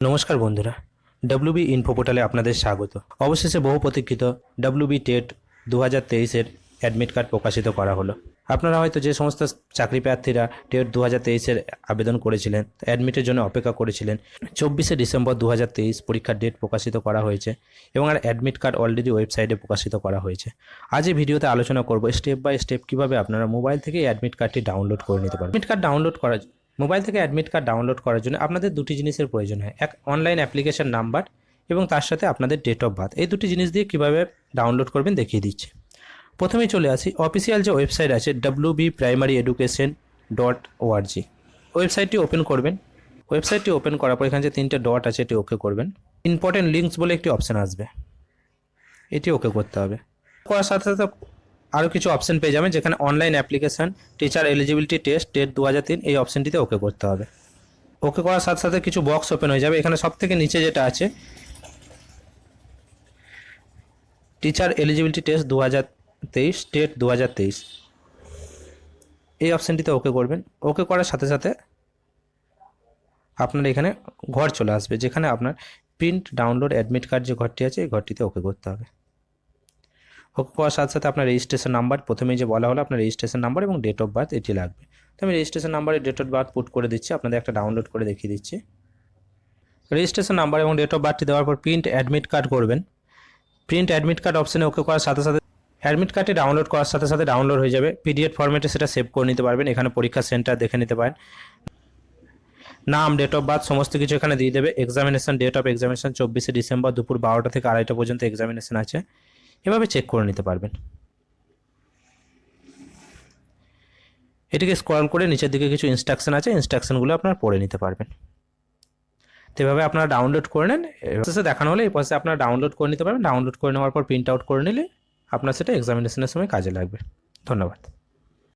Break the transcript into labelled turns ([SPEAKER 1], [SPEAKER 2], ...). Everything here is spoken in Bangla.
[SPEAKER 1] নমস্কার বন্ধুরা, ডব্লিউবি ইনফো পোর্টালে আপনাদের স্বাগত। অবশেষে বহু প্রতীক্ষিত ডব্লিউবি টেট 2023-এর অ্যাডমিট কার্ড প্রকাশিত করা হলো। আপনারা হয়তো যে সমস্ত চাকরি প্রার্থীরা টেট 2023-এর আবেদন করেছিলেন, অ্যাডমিটের জন্য অপেক্ষা করেছিলেন, 24শে ডিসেম্বর 2023 পরীক্ষার ডেট প্রকাশিত করা হয়েছে এবং আর অ্যাডমিট কার্ড অলরেডি ওয়েবসাইটে প্রকাশিত করা হয়েছে। আজ এই ভিডিওতে আলোচনা করব স্টেপ বাই স্টেপ কীভাবে আপনারা মোবাইল থেকে এই অ্যাডমিট কার্ডটি ডাউনলোড করে নিতে পারবেন। অ্যাডমিট কার্ড ডাউনলোড করার মোবাইল থেকে অ্যাডমিট কার্ড ডাউনলোড করার জন্য আপনাদের দুটি জিনিসের প্রয়োজন হয়, এক অনলাইন অ্যাপ্লিকেশন নাম্বার এবং তার সাথে আপনাদের ডেট অফ বার্থ। এই দুটি জিনিস দিয়ে কীভাবে ডাউনলোড করবেন দেখিয়ে দিচ্ছি। প্রথমেই চলে আসি অফিসিয়াল যে ওয়েবসাইট আছে wbprimaryeducation.org। ওয়েবসাইটটি ওপেন করবেন। ওয়েবসাইটটি ওপেন করার পর এখানে যে তিনটে ডট আছে এটি ওকে করবেন। ইম্পর্টেন্ট লিঙ্কস বলে একটি অপশান আসবে, এটি ওকে করতে হবে। করার সাথে সাথে আরও কিছু অপশান পেয়ে যাবেন, যেখানে online application, teacher eligibility test, TET 2003 এই অপশানটিতে ওকে করতে হবে। ওকে করার সাথে সাথে কিছু বক্স ওপেন হয়ে যাবে। এখানে সব থেকে নিচে যেটা আছে টিচার এলিজিবিলিটি টেস্ট 2023 টেট 2023 এই অপশানটিতে ওকে করবেন। ওকে করার সাথে সাথে আপনার এখানে ঘর চলে আসবে, যেখানে আপনার প্রিন্ট ডাউনলোড অ্যাডমিট কার্ড যে ঘরটি আছে এই ঘরটিতে ওকে করতে হবে। ওকে করার সাথে সাথে আপনার রেজিস্ট্রেশন নাম্বার, প্রথমেই যে বলা হলো আপনার রেজিস্ট্রেশন নাম্বার এবং ডেট অফ বার্থ এটি লাগবে। তো আমি রেজিস্ট্রেশন নাম্বারে ডেট অফ বার্থ পুট করে দিচ্ছি, আপনাদের একটা ডাউনলোড করে দেখিয়ে দিচ্ছি। রেজিস্ট্রেশন নাম্বার এবং ডেট অফ বার্থটি দেওয়ার পর প্রিন্ট অ্যাডমিট কার্ড করবেন। প্রিন্ট অ্যাডমিট কার্ড অপশানে ওকে করার সাথে সাথে অ্যাডমিট কার্ডটি ডাউনলোড করার সাথে সাথে ডাউনলোড হয়ে যাবে। পিডিএফ ফরম্যাটে সেটা সেভ করে নিতে পারবেন। এখানে পরীক্ষা সেন্টার দেখে নিতে পারেন, নাম, ডেট অফ বার্থ সমস্ত কিছু এখানে দিয়ে দেবে। এক্সামিনেশন, ডেট অফ এক্সামিনেশন 24শে ডিসেম্বর দুপুর 12টা থেকে 2:30 পর্যন্ত এক্সামিনেশন আছে, এভাবে চেক করে নিতে পারবেন। এটিকে স্ক্রল করে নিচের দিকে কিছু ইনস্ট্রাকশন আছে, ইনস্ট্রাকশনগুলো আপনারা পড়ে নিতে পারবেন। তো এভাবে আপনারা ডাউনলোড করে নেন। প্রসেসে দেখানো হলে এই প্রসেসে আপনারা ডাউনলোড করে নিতে পারবেন। ডাউনলোড করে নেওয়ার পর প্রিন্ট আউট করে নিলে আপনার সেটা এক্সামিনেশনের সময় কাজে লাগবে। ধন্যবাদ।